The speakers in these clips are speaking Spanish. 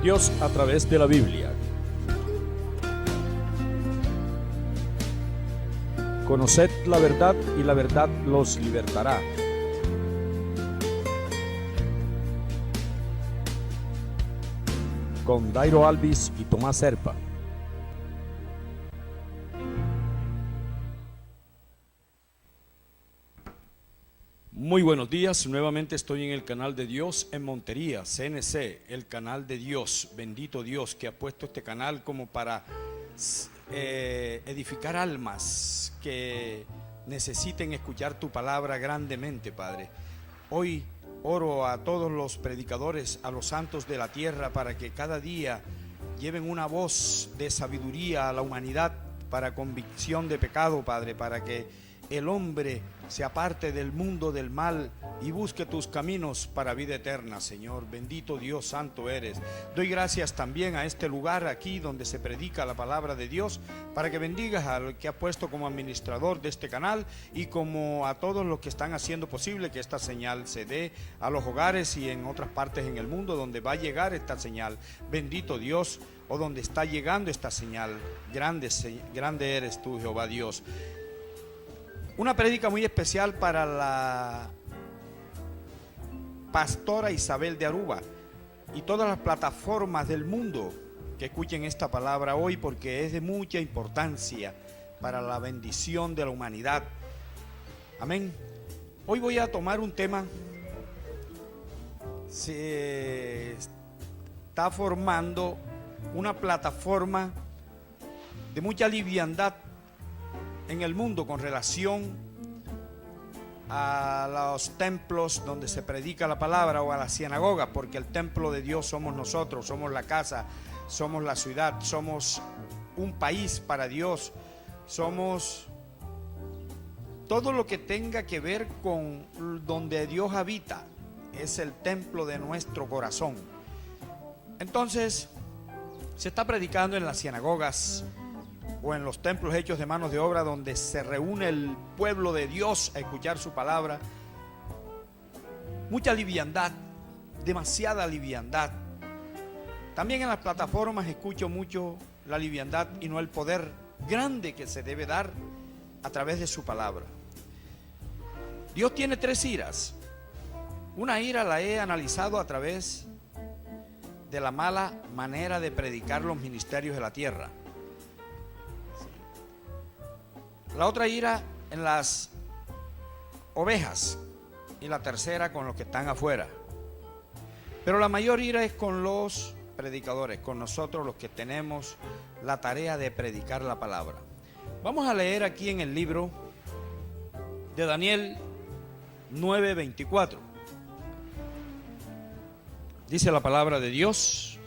Dios a través de la Biblia. Conoced la verdad y la verdad los libertará. Con Dairo Alvis y Tomás Serpa. Muy buenos días, nuevamente estoy en el canal de Dios en Montería, CNC, el canal de Dios, bendito Dios que ha puesto este canal como para edificar almas que necesiten escuchar tu palabra grandemente, Padre. Hoy oro a todos los predicadores, a los santos de la tierra, para que cada día lleven una voz de sabiduría a la humanidad para convicción de pecado, Padre, para que el hombre se aparte del mundo del mal y busque tus caminos para vida eterna, Señor. Bendito Dios, santo eres. Doy gracias también a este lugar aquí donde se predica la palabra de Dios, para que bendigas al que ha puesto como administrador de este canal y como a todos los que están haciendo posible que esta señal se dé a los hogares y en otras partes en el mundo donde va a llegar esta señal. Bendito Dios, o donde está llegando esta señal. Grande eres tú, Jehová Dios. Una prédica muy especial para la pastora Isabel de Aruba y todas las plataformas del mundo que escuchen esta palabra hoy, porque es de mucha importancia para la bendición de la humanidad. Amén. Hoy voy a tomar un tema. Se está formando una plataforma de mucha liviandad en el mundo con relación a los templos donde se predica la palabra o a las sinagogas, porque el templo de Dios somos nosotros, somos la casa, somos la ciudad, somos un país para Dios, somos todo lo que tenga que ver con donde Dios habita, es el templo de nuestro corazón. Entonces, se está predicando en las sinagogas o en los templos hechos de manos de obra, donde se reúne el pueblo de Dios a escuchar su palabra. Mucha liviandad, demasiada liviandad. También en las plataformas escucho mucho la liviandad y no el poder grande que se debe dar a través de su palabra. Dios tiene 3 iras. Una ira la he analizado a través de la mala manera de predicar los ministerios de la tierra. La otra ira en las ovejas y la tercera con los que están afuera. Pero la mayor ira es con los predicadores, con nosotros los que tenemos la tarea de predicar la palabra. Vamos a leer aquí en el libro de Daniel 9:24. Dice la palabra de Dios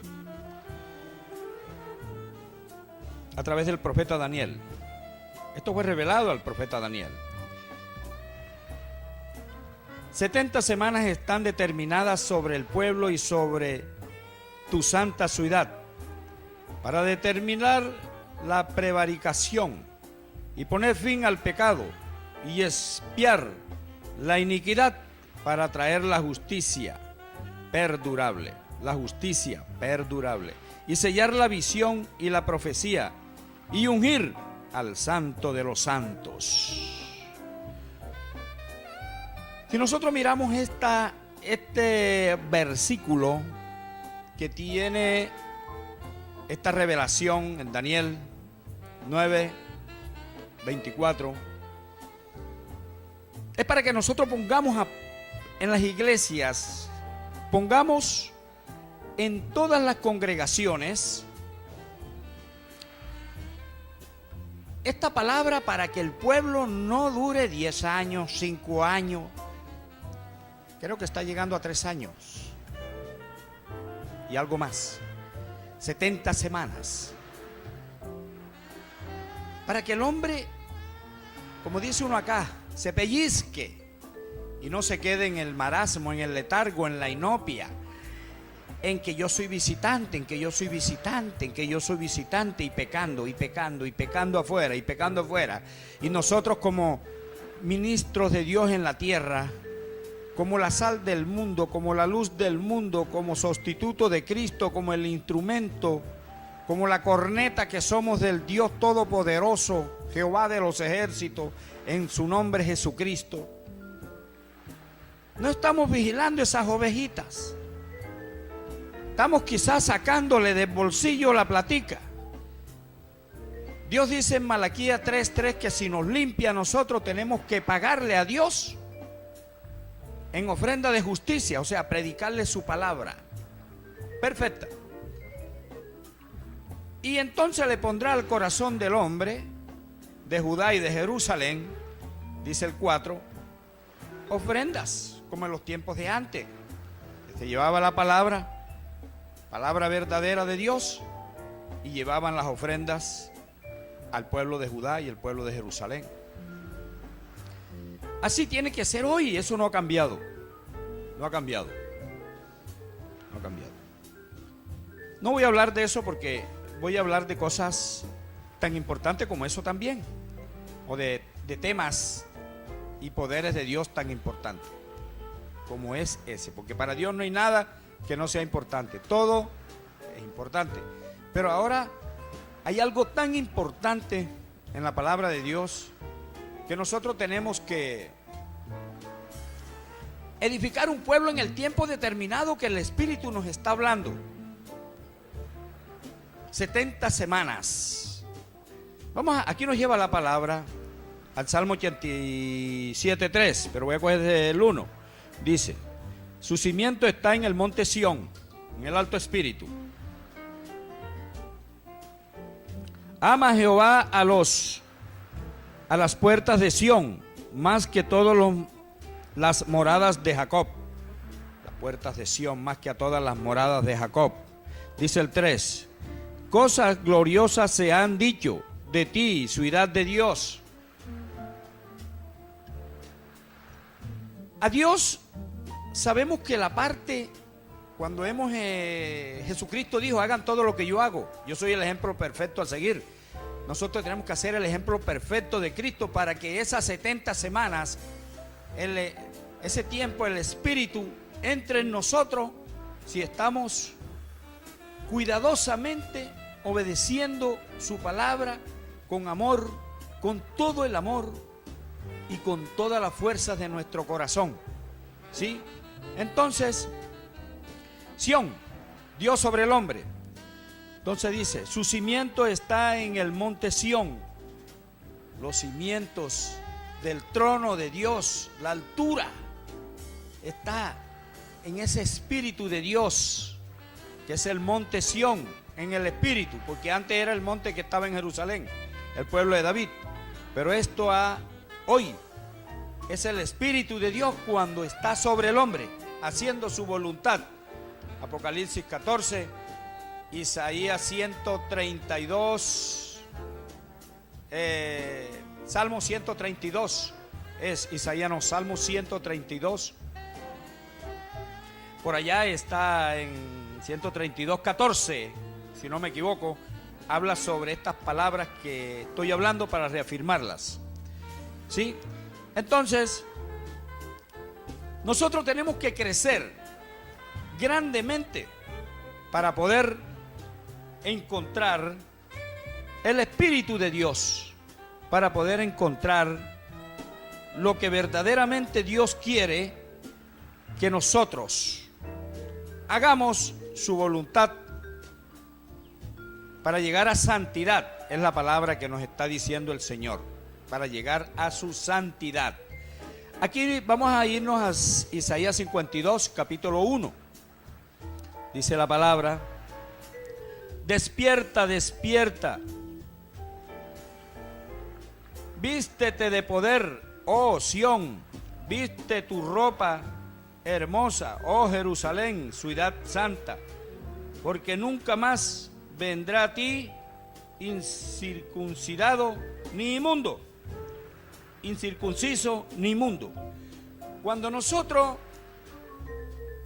a través del profeta Daniel. Esto fue revelado al profeta Daniel. 70 semanas están determinadas sobre el pueblo y sobre tu santa ciudad, para determinar la prevaricación y poner fin al pecado y expiar la iniquidad, para traer la justicia perdurable, y sellar la visión y la profecía y ungir al santo de los santos. Si nosotros miramos este versículo que tiene esta revelación en Daniel 9:24, es para que nosotros pongamos en las iglesias, pongamos en todas las congregaciones esta palabra, para que el pueblo no dure 10 años, 5 años. Creo que está llegando a 3 años y algo más. 70 semanas. Para que el hombre, como dice uno acá, se pellizque y no se quede en el marasmo, en el letargo, en la inopia, en que yo soy visitante, en que yo soy visitante, en que yo soy visitante, y pecando, y pecando, y pecando afuera, y pecando afuera. Y nosotros como ministros de Dios en la tierra, como la sal del mundo, como la luz del mundo, como sustituto de Cristo, como el instrumento, como la corneta que somos del Dios Todopoderoso, Jehová de los ejércitos, en su nombre Jesucristo. No estamos vigilando esas ovejitas. Estamos quizás sacándole del bolsillo la platica. Dios dice en Malaquías 3:3 que si nos limpia, nosotros tenemos que pagarle a Dios en ofrenda de justicia, o sea, predicarle su palabra perfecta. Y entonces le pondrá al corazón del hombre de Judá y de Jerusalén, dice el 4, ofrendas como en los tiempos de antes, que se llevaba la palabra verdadera de Dios, y llevaban las ofrendas al pueblo de Judá y el pueblo de Jerusalén. Así tiene que ser hoy, eso no ha cambiado. No ha cambiado. No ha cambiado. No voy a hablar de eso porque voy a hablar de cosas tan importantes como eso también, o de temas y poderes de Dios tan importantes como es ese, porque para Dios no hay nada que no sea importante, todo es importante. Pero ahora hay algo tan importante en la palabra de Dios que nosotros tenemos que edificar un pueblo en el tiempo determinado que el Espíritu nos está hablando. 70 semanas. Aquí nos lleva la palabra al Salmo 87:3, pero voy a coger desde el 1. Dice: su cimiento está en el monte Sión, en el Alto Espíritu. Ama Jehová a las puertas de Sión, más que todas las moradas de Jacob. Las puertas de Sión, más que a todas las moradas de Jacob. Dice el 3: cosas gloriosas se han dicho de ti, ciudad de Dios. A Dios sabemos que la parte, cuando Jesucristo dijo, hagan todo lo que yo hago, yo soy el ejemplo perfecto a seguir. Nosotros tenemos que hacer el ejemplo perfecto de Cristo para que esas 70 semanas, ese tiempo, el Espíritu entre en nosotros, si estamos cuidadosamente obedeciendo su palabra con amor, con todo el amor y con toda la fuerza de nuestro corazón. ¿Sí? Entonces, Sión, Dios sobre el hombre. Entonces dice, su cimiento está en el monte Sión. Los cimientos del trono de Dios, la altura, está en ese Espíritu de Dios, que es el monte Sión, en el Espíritu, porque antes era el monte que estaba en Jerusalén, el pueblo de David. Pero esto hoy es el Espíritu de Dios cuando está sobre el hombre, haciendo su voluntad. Apocalipsis 14, Isaías 132, Salmo 132, Salmo 132. Por allá está en 132:14, si no me equivoco, habla sobre estas palabras que estoy hablando para reafirmarlas. ¿Sí? Entonces, nosotros tenemos que crecer grandemente para poder encontrar el Espíritu de Dios, para poder encontrar lo que verdaderamente Dios quiere que nosotros hagamos su voluntad para llegar a santidad. Es la palabra que nos está diciendo el Señor, para llegar a su santidad. Aquí vamos a irnos a Isaías 52, capítulo 1. Dice la palabra: despierta, despierta, vístete de poder, oh Sión, viste tu ropa hermosa, oh Jerusalén, ciudad santa, porque nunca más vendrá a ti incircuncidado ni inmundo, incircunciso ni inmundo. Cuando nosotros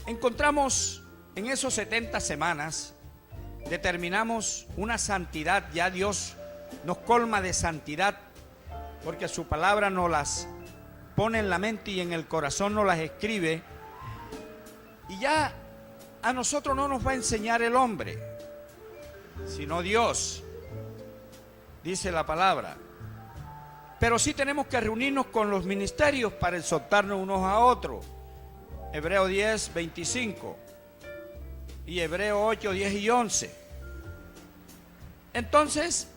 encontramos en esos 70 semanas, determinamos una santidad, ya Dios nos colma de santidad, porque su palabra nos las pone en la mente y en el corazón, nos las escribe. Y ya a nosotros no nos va a enseñar el hombre, sino Dios, dice la palabra. Pero sí tenemos que reunirnos con los ministerios para exhortarnos unos a otros. Hebreo 10, 25 y Hebreo 8, 10 y 11. Entonces,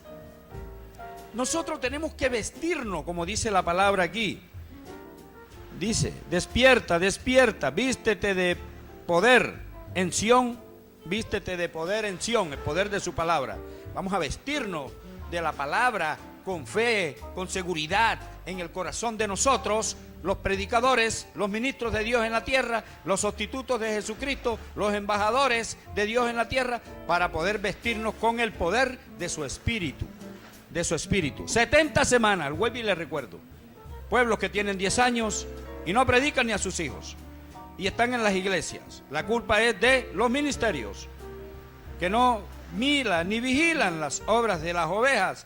nosotros tenemos que vestirnos, como dice la palabra aquí. Dice, despierta, despierta, vístete de poder en Sión, vístete de poder en Sión, el poder de su palabra. Vamos a vestirnos de la palabra con fe, con seguridad en el corazón de nosotros, los predicadores, los ministros de Dios en la tierra, los sustitutos de Jesucristo, los embajadores de Dios en la tierra, para poder vestirnos con el poder de su espíritu, de su espíritu. 70 semanas, vuelvo y les recuerdo, pueblos que tienen 10 años y no predican ni a sus hijos y están en las iglesias. La culpa es de los ministerios, que no miran ni vigilan las obras de las ovejas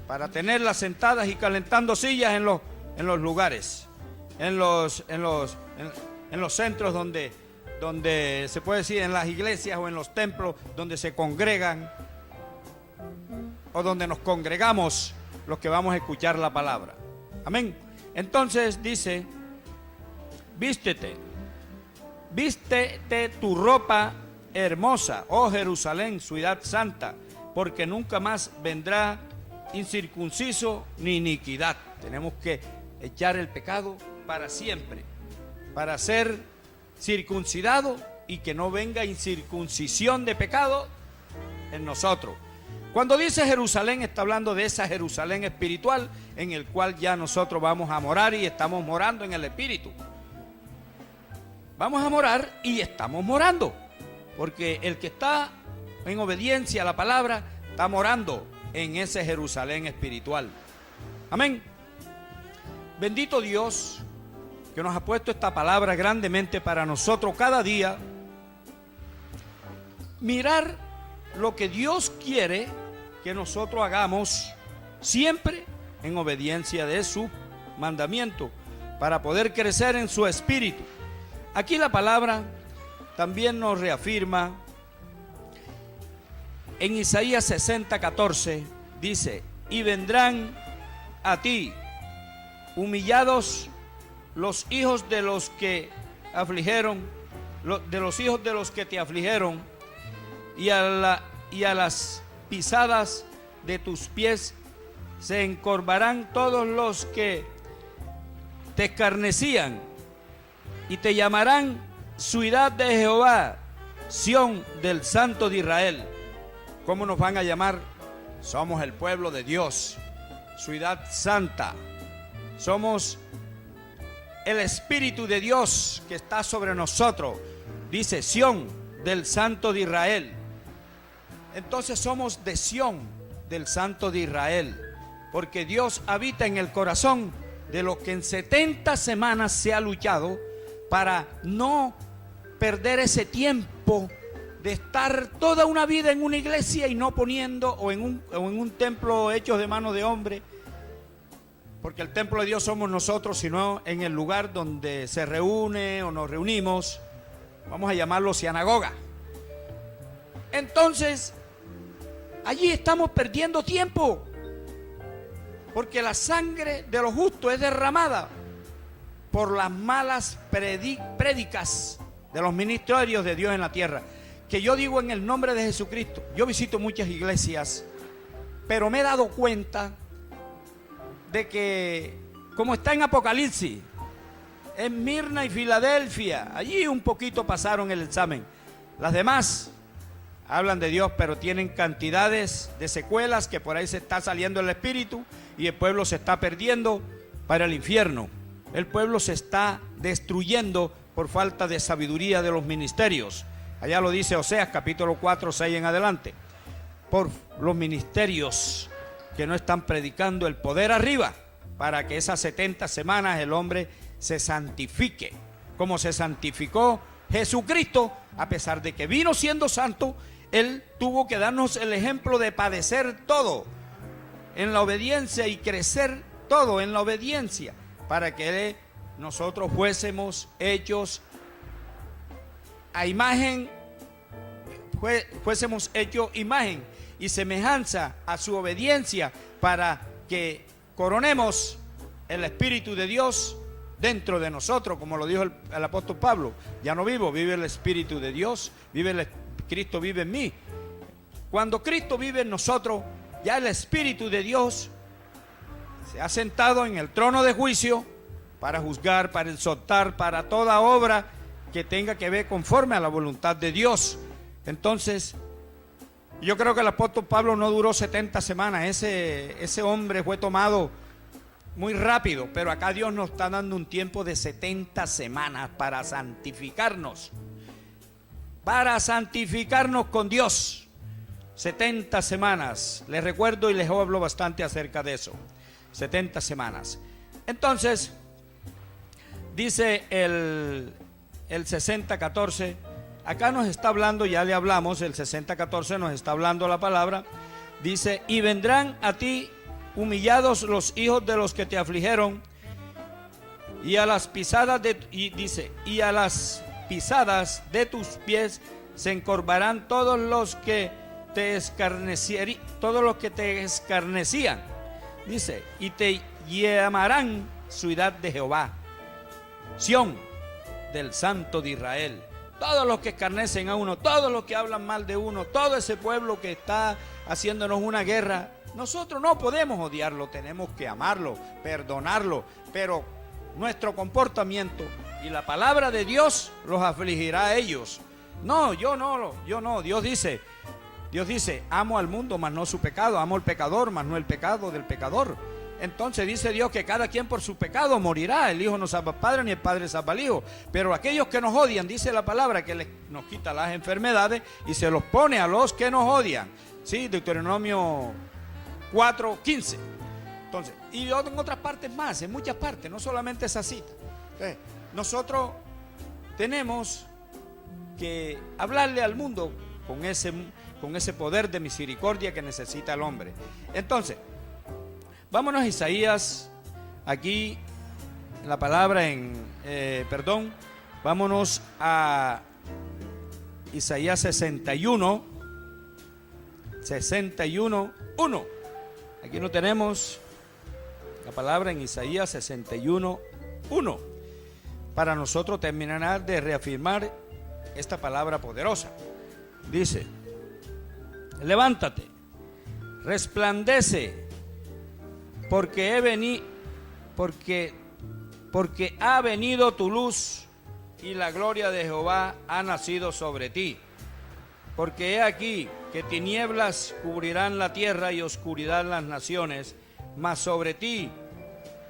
para tenerlas sentadas y calentando sillas en los lugares, en los centros donde se puede decir, en las iglesias o en los templos donde se congregan o donde nos congregamos los que vamos a escuchar la palabra. Amén. Entonces dice, vístete tu ropa hermosa, oh Jerusalén, ciudad santa, porque nunca más vendrá incircunciso ni iniquidad. Tenemos que echar el pecado para siempre, para ser circuncidado y que no venga incircuncisión de pecado en nosotros. Cuando dice Jerusalén, está hablando de esa Jerusalén espiritual en el cual ya nosotros vamos a morar y estamos morando en el espíritu. Vamos a morar y estamos morando, porque el que está en obediencia a la palabra está morando en ese Jerusalén espiritual. Amén. Bendito Dios que nos ha puesto esta palabra grandemente para nosotros cada día. Mirar lo que Dios quiere que nosotros hagamos siempre en obediencia de su mandamiento para poder crecer en su espíritu. Aquí la palabra también nos reafirma en Isaías 60, 14, dice, y vendrán a ti humillados los hijos de los que afligieron, de los hijos de los que te afligieron, y a las pisadas de tus pies se encorvarán todos los que te escarnecían, y te llamarán ciudad de Jehová, Sión del Santo de Israel. ¿Cómo nos van a llamar? Somos el pueblo de Dios, ciudad santa. Somos el Espíritu de Dios que está sobre nosotros. Dice Sión del Santo de Israel. Entonces somos de Sión del Santo de Israel, porque Dios habita en el corazón de los que en 70 semanas se ha luchado para no perder ese tiempo de estar toda una vida en una iglesia y no poniendo, o en un templo hecho de mano de hombre, porque el templo de Dios somos nosotros, sino en el lugar donde se reúne o nos reunimos, vamos a llamarlo sinagoga. Entonces, allí estamos perdiendo tiempo, porque la sangre de los justos es derramada por las malas prédicas de los ministerios de Dios en la tierra. Que yo digo en el nombre de Jesucristo, yo visito muchas iglesias, pero me he dado cuenta de que, como está en Apocalipsis, en Mirna y Filadelfia, allí un poquito pasaron el examen. Las demás hablan de Dios, pero tienen cantidades de secuelas, que por ahí se está saliendo el espíritu y el pueblo se está perdiendo para el infierno. El pueblo se está destruyendo por falta de sabiduría de los ministerios. Allá lo dice Oseas capítulo 4, 6 en adelante. Por los ministerios que no están predicando el poder arriba, para que esas 70 semanas el hombre se santifique, como se santificó Jesucristo. A pesar de que vino siendo santo, Él tuvo que darnos el ejemplo de padecer todo en la obediencia y crecer todo en la obediencia, para que nosotros fuésemos hechos a imagen, fuésemos hechos imagen y semejanza a su obediencia, para que coronemos el Espíritu de Dios dentro de nosotros, como lo dijo el apóstol Pablo. Ya no vivo, vive el Espíritu de Dios, Cristo vive en mí. Cuando Cristo vive en nosotros, ya el Espíritu de Dios se ha sentado en el trono de juicio para juzgar, para exhortar, para toda obra que tenga que ver conforme a la voluntad de Dios. Entonces, yo creo que el apóstol Pablo no duró 70 semanas. Ese hombre fue tomado muy rápido, pero acá Dios nos está dando un tiempo de 70 semanas para santificarnos con Dios. 70 semanas, les recuerdo y les hablo bastante acerca de eso. 70 semanas. Entonces, dice el 60:14, acá nos está hablando, ya le hablamos, el 60:14 nos está hablando la palabra. Dice: y vendrán a ti humillados los hijos de los que te afligieron, y a las pisadas de tus pies se encorvarán todos los que te escarnecían. Dice: y te llamarán ciudad de Jehová, Sión del Santo de Israel. Todos los que escarnecen a uno, todos los que hablan mal de uno, todo ese pueblo que está haciéndonos una guerra, nosotros no podemos odiarlo, tenemos que amarlo, perdonarlo, pero nuestro comportamiento y la palabra de Dios los afligirá a ellos. No, yo no. Dios dice, amo al mundo, mas no su pecado, amo al pecador, mas no el pecado del pecador. Entonces dice Dios que cada quien por su pecado morirá. El Hijo no salva al Padre, ni el Padre salva al Hijo. Pero aquellos que nos odian, dice la palabra, que nos quita las enfermedades y se los pone a los que nos odian. Sí, Deuteronomio 4:15. Entonces, y en otras partes más, en muchas partes, no solamente esa cita. Entonces, nosotros tenemos que hablarle al mundo con ese poder de misericordia que necesita el hombre. Entonces, vámonos a Isaías, aquí la palabra vámonos a Isaías 61:1. Aquí no tenemos la palabra en Isaías 61:1, para nosotros terminar de reafirmar esta palabra poderosa. Dice: levántate, resplandece, porque ha venido tu luz y la gloria de Jehová ha nacido sobre ti. Porque he aquí que tinieblas cubrirán la tierra y oscuridad las naciones, mas sobre ti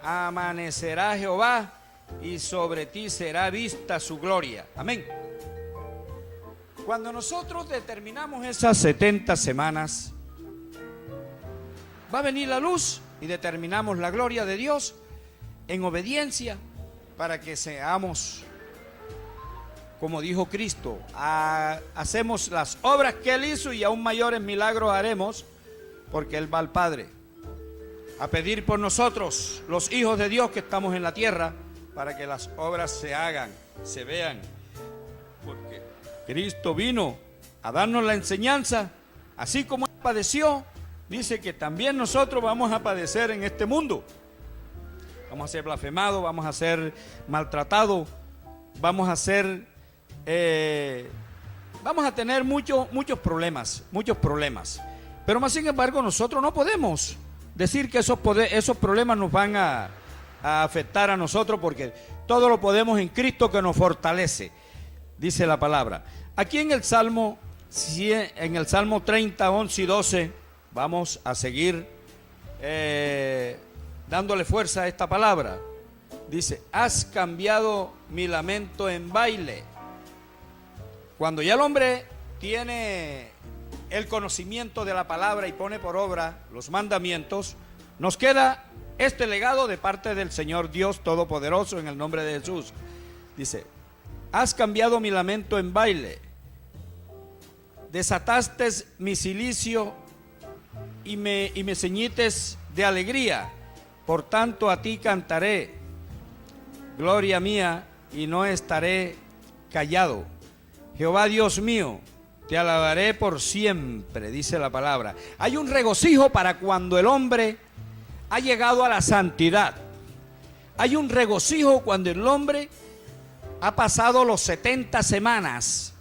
amanecerá Jehová y sobre ti será vista su gloria. Amén. Cuando nosotros determinamos esas 70 semanas, va a venir la luz y determinamos la gloria de Dios en obediencia, para que seamos, como dijo Cristo, hacemos las obras que Él hizo y aún mayores milagros haremos, porque Él va al Padre a pedir por nosotros, los hijos de Dios que estamos en la tierra, para que las obras se hagan, se vean, porque Cristo vino a darnos la enseñanza, así como Él padeció. Dice que también nosotros vamos a padecer en este mundo. Vamos a ser blasfemados, vamos a ser maltratados, vamos a tener muchos problemas. Pero más sin embargo, nosotros no podemos decir que esos problemas nos van a afectar a nosotros, porque todo lo podemos en Cristo que nos fortalece, dice la palabra. Aquí en el Salmo 30, 11 y 12, vamos a seguir dándole fuerza a esta palabra. Dice: has cambiado mi lamento en baile. Cuando ya el hombre tiene el conocimiento de la palabra y pone por obra los mandamientos, nos queda este legado de parte del Señor Dios Todopoderoso, en el nombre de Jesús. Dice: has cambiado mi lamento en baile, desataste mi cilicio y me ceñites de alegría. Por tanto a ti cantaré, gloria mía, y no estaré callado. Jehová Dios mío, te alabaré por siempre, dice la palabra. Hay un regocijo para cuando el hombre ha llegado a la santidad. Hay un regocijo cuando el hombre ha pasado los 70 semanas.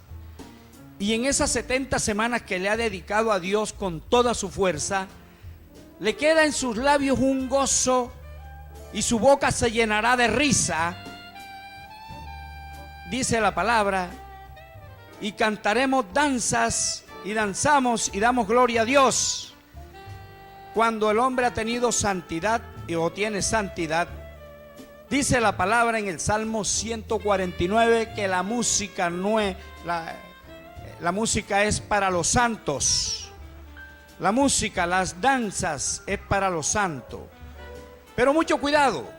Y en esas 70 semanas que le ha dedicado a Dios con toda su fuerza, le queda en sus labios un gozo y su boca se llenará de risa, dice la palabra, y cantaremos danzas y danzamos y damos gloria a Dios. Cuando el hombre ha tenido santidad o tiene santidad, dice la palabra en el Salmo 149 que la música no es, la música es para los santos. La música, las danzas es para los santos. Pero mucho cuidado,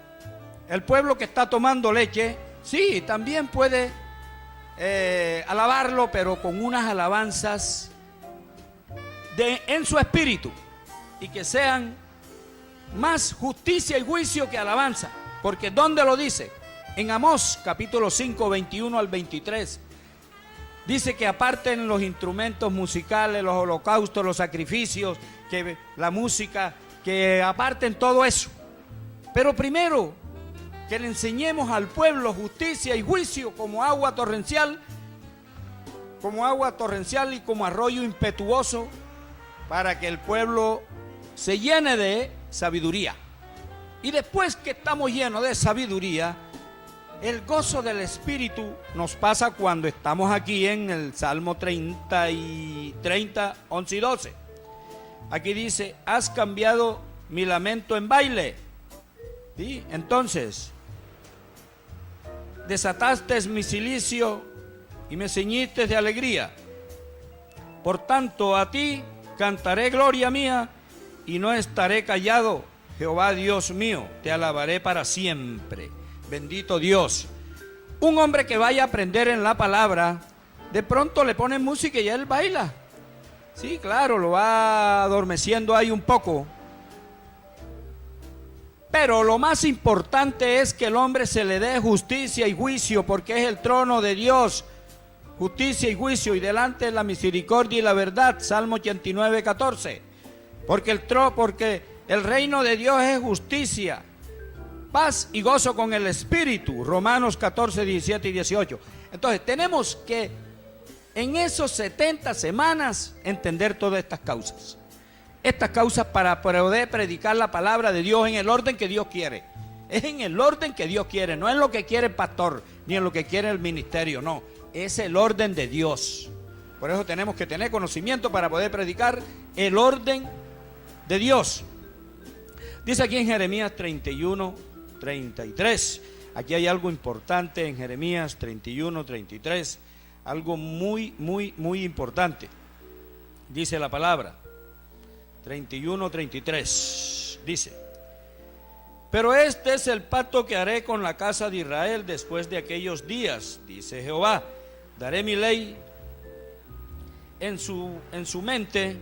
el pueblo que está tomando leche, sí, también puede alabarlo, pero con unas alabanzas en su espíritu, y que sean más justicia y juicio que alabanza. Porque ¿dónde lo dice? En Amós capítulo 5, 21 al 23. Dice que aparten los instrumentos musicales, los holocaustos, los sacrificios, que la música, que aparten todo eso. Pero primero, que le enseñemos al pueblo justicia y juicio como agua torrencial y como arroyo impetuoso, para que el pueblo se llene de sabiduría. Y después que estamos llenos de sabiduría, el gozo del Espíritu nos pasa cuando estamos aquí en el Salmo 30, 11 y 12. Aquí dice, has cambiado mi lamento en baile. ¿Sí? Entonces, desataste mi cilicio y me ceñiste de alegría. Por tanto, a ti cantaré gloria mía y no estaré callado. Jehová Dios mío, te alabaré para siempre. Bendito Dios. Un hombre que vaya a aprender en la palabra, de pronto le ponen música y él baila. Sí, claro, lo va adormeciendo ahí un poco. Pero lo más importante es que el hombre se le dé justicia y juicio, porque es el trono de Dios. Justicia y juicio, y delante de la misericordia y la verdad. Salmo 89, 14. Porque el reino de Dios es justicia, paz y gozo con el Espíritu. Romanos 14, 17 y 18. Entonces tenemos que en esos 70 semanas entender todas estas causas. Estas causas para poder predicar la palabra de Dios en el orden que Dios quiere. Es en el orden que Dios quiere, no en lo que quiere el pastor, ni en lo que quiere el ministerio, no. Es el orden de Dios. Por eso tenemos que tener conocimiento para poder predicar el orden de Dios. Dice aquí en Jeremías 31, 33. Aquí hay algo importante en Jeremías 31, 33. Algo muy, muy, muy importante. Dice la palabra 31, 33. Dice: pero este es el pacto que haré con la casa de Israel después de aquellos días, dice Jehová. Daré mi ley en su mente,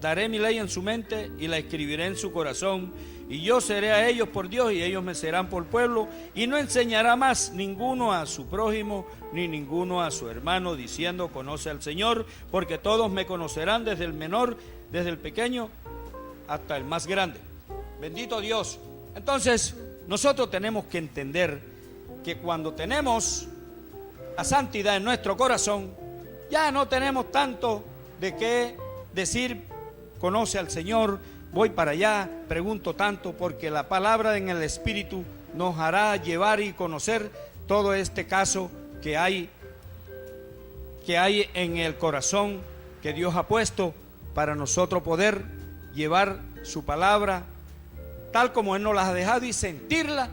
daré mi ley en su mente y la escribiré en su corazón. Y yo seré a ellos por Dios y ellos me serán por pueblo. Y no enseñará más ninguno a su prójimo ni ninguno a su hermano, diciendo, conoce al Señor, porque todos me conocerán, desde el menor, desde el pequeño hasta el más grande. Bendito Dios. Entonces, nosotros tenemos que entender que cuando tenemos la santidad en nuestro corazón, ya no tenemos tanto de qué decir, conoce al Señor, voy para allá, pregunto tanto, porque la palabra en el Espíritu nos hará llevar y conocer todo este caso que hay en el corazón que Dios ha puesto para nosotros poder llevar su palabra tal como Él nos la ha dejado y sentirla,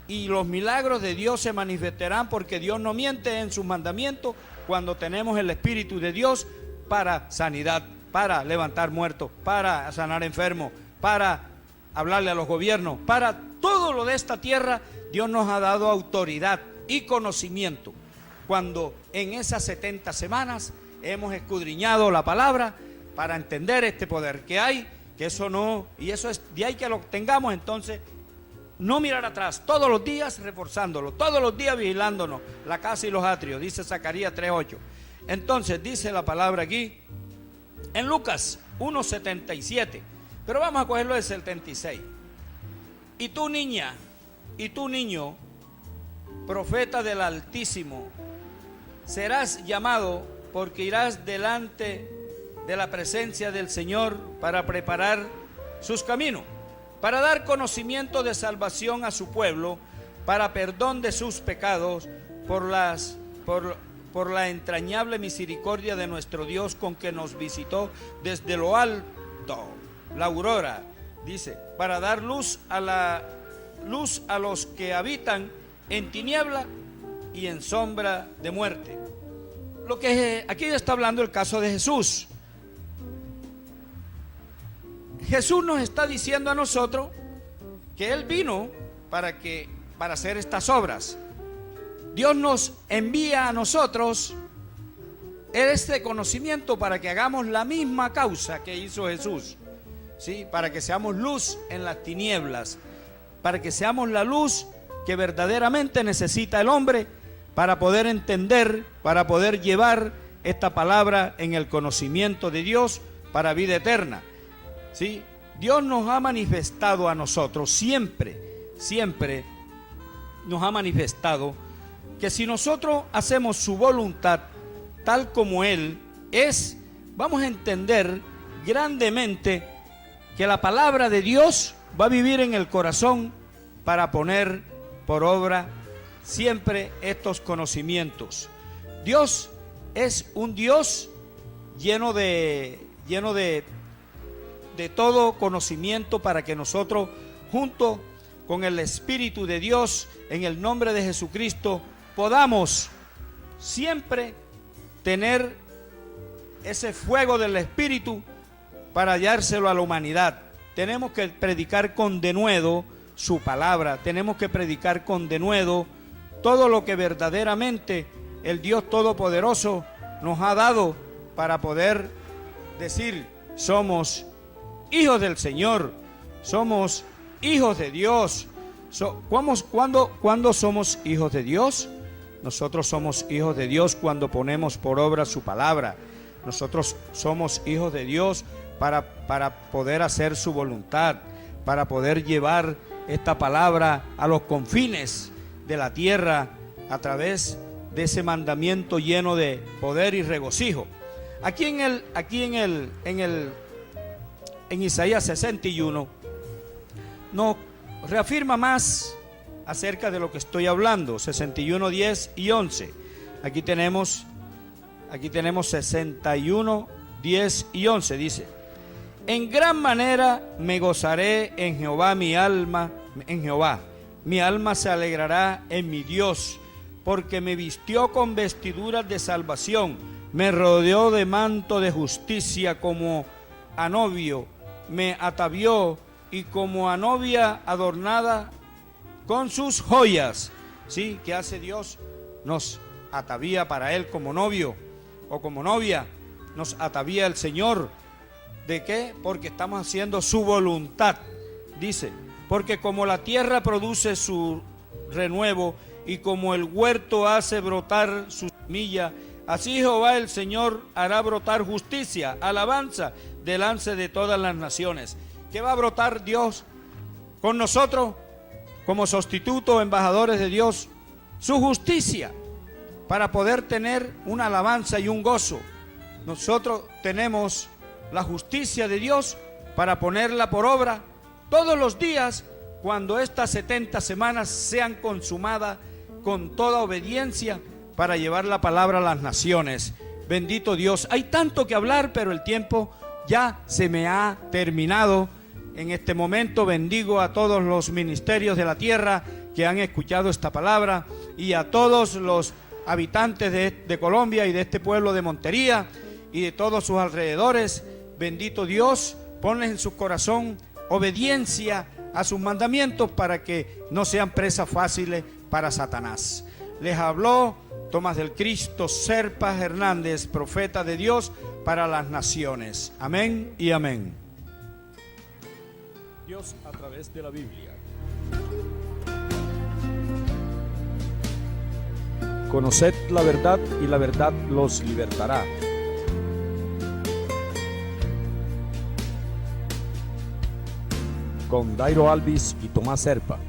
y los milagros de Dios se manifestarán, porque Dios no miente en sus mandamientos cuando tenemos el Espíritu de Dios para sanidad, para levantar muertos, para sanar enfermos, para hablarle a los gobiernos, para todo lo de esta tierra. Dios nos ha dado autoridad y conocimiento. Cuando en esas 70 semanas hemos escudriñado la palabra para entender este poder que hay, que eso no, y eso es de ahí que lo tengamos, entonces no mirar atrás, todos los días reforzándolo, todos los días vigilándonos, la casa y los atrios, dice Zacarías 3:8. Entonces dice la palabra aquí, en Lucas 1:77, pero vamos a cogerlo del 76. Y tú, niña, y tú, niño, profeta del Altísimo, serás llamado porque irás delante de la presencia del Señor para preparar sus caminos, para dar conocimiento de salvación a su pueblo, para perdón de sus pecados, por la entrañable misericordia de nuestro Dios con que nos visitó desde lo alto, la aurora, dice, para dar luz a los que habitan en tiniebla y en sombra de muerte. Lo que aquí está hablando el caso de Jesús. Jesús nos está diciendo a nosotros que Él vino para hacer estas obras. Dios nos envía a nosotros este conocimiento para que hagamos la misma causa que hizo Jesús, ¿sí? Para que seamos luz en las tinieblas, para que seamos la luz que verdaderamente necesita el hombre para poder entender, para poder llevar esta palabra en el conocimiento de Dios para vida eterna, ¿sí? Dios nos ha manifestado a nosotros, siempre nos ha manifestado que si nosotros hacemos su voluntad tal como Él es, vamos a entender grandemente que la palabra de Dios va a vivir en el corazón para poner por obra siempre estos conocimientos. Dios es un Dios lleno de todo conocimiento para que nosotros, junto con el Espíritu de Dios, en el nombre de Jesucristo, podamos siempre tener ese fuego del Espíritu para hallárselo a la humanidad. Tenemos que predicar con denuedo su palabra, tenemos que predicar con denuedo todo lo que verdaderamente el Dios Todopoderoso nos ha dado para poder decir: somos hijos del Señor, somos hijos de Dios. ¿Cuándo somos hijos de Dios? Nosotros somos hijos de Dios cuando ponemos por obra su palabra. Nosotros somos hijos de Dios para poder hacer su voluntad, para poder llevar esta palabra a los confines de la tierra a través de ese mandamiento lleno de poder y regocijo. Aquí en Isaías 61 nos reafirma más acerca de lo que estoy hablando. 61, 10 y 11. Aquí tenemos 61, 10 y 11. Dice: en gran manera me gozaré en Jehová mi alma, mi alma se alegrará en mi Dios, porque me vistió con vestiduras de salvación, me rodeó de manto de justicia, como a novio me atavió, y como a novia adornada con sus joyas. ¿Sí? ¿Qué hace Dios? Nos atavía para Él como novio o como novia. Nos atavía el Señor. ¿De qué? Porque estamos haciendo su voluntad. Dice: porque como la tierra produce su renuevo y como el huerto hace brotar su semilla, así Jehová el Señor hará brotar justicia, alabanza, delante de todas las naciones. ¿Qué va a brotar Dios con nosotros como sustituto, embajadores de Dios? Su justicia, para poder tener una alabanza y un gozo. Nosotros tenemos la justicia de Dios para ponerla por obra todos los días, cuando estas 70 semanas sean consumadas con toda obediencia, para llevar la palabra a las naciones. Bendito Dios. Hay tanto que hablar, pero el tiempo ya se me ha terminado. En este momento bendigo a todos los ministerios de la tierra que han escuchado esta palabra, y a todos los habitantes de Colombia y de este pueblo de Montería y de todos sus alrededores. Bendito Dios, ponles en su corazón obediencia a sus mandamientos para que no sean presas fáciles para Satanás. Les habló Tomás del Cristo Serpa Hernández, profeta de Dios para las naciones. Amén y amén. Dios a través de la Biblia. Conoced la verdad y la verdad los libertará. Con Dairo Alvis y Tomás Serpa.